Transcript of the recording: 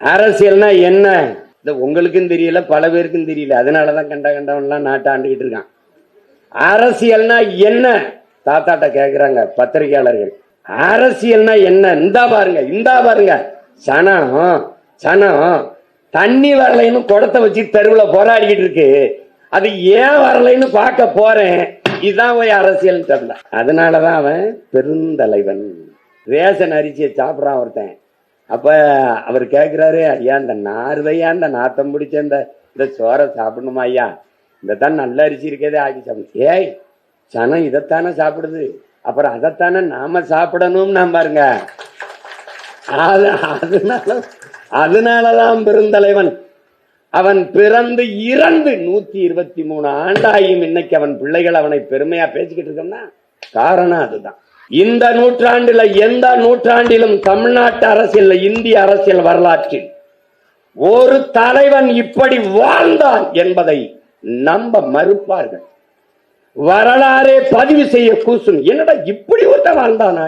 அரசியல்னா என்ன உங்களுக்கும் தெரியல, பல பேருக்கும் தெரியல. அதனாலதான் கண்டவன்லாம் நாட்டை ஆண்டுகிட்டு இருக்கான். அரசியல்னா என்ன தாத்தாட்ட கேக்குறாங்க பத்திரிகையாளர்கள். அரசியல்னா என்ன? இந்தா பாருங்க சனம் சனம் தண்ணி வரலைன்னு குடத்தை வச்சு தெருவுல போராடிக்கிட்டு இருக்கு. அது ஏன் வரலைன்னு பார்க்க போறேன். இதுதான் போய் அரசியல் தெரியல. அதனாலதான் அவன் பெருந்தலைவன். ரேஷன் அரிசியை சாப்பிடறான் ஒருத்தன். அப்ப அவர் கேட்கிறாரு, ஐயா இந்த நார்வையா இந்த நாத்தம் பிடிச்ச இந்த சோறை சாப்பிடணுமா ஐயா? இதைத்தான் நல்ல அரிசி இருக்கதே ஆக்கி சாப்பிடும். ஏய் சனம் இதைத்தானே சாப்பிடுது, அப்புறம் அதைத்தானே நாம சாப்பிடணும். நான் பாருங்க, அதனாலதான் பெருந்தலைவன். அவன் பிறந்து இறந்து 123 ஆண்டாயும் இன்னைக்கு அவன் பிள்ளைகள் அவனை பெருமையா பேசிக்கிட்டு இருக்கோம்னா காரணம் அதுதான். இந்த நூற்றாண்டுல எந்த நூற்றாண்டிலும் தமிழ்நாட்டு அரசியல், இந்திய அரசியல் வரலாற்றில் ஒரு தலைவன் இப்படி வாழ்ந்தான் என்பதை நம்ப மறுப்பார்கள். வரலாறே பதிவு செய்ய கூசும். என்னடா இப்படி ஒருத்த வாழ்ந்தானா?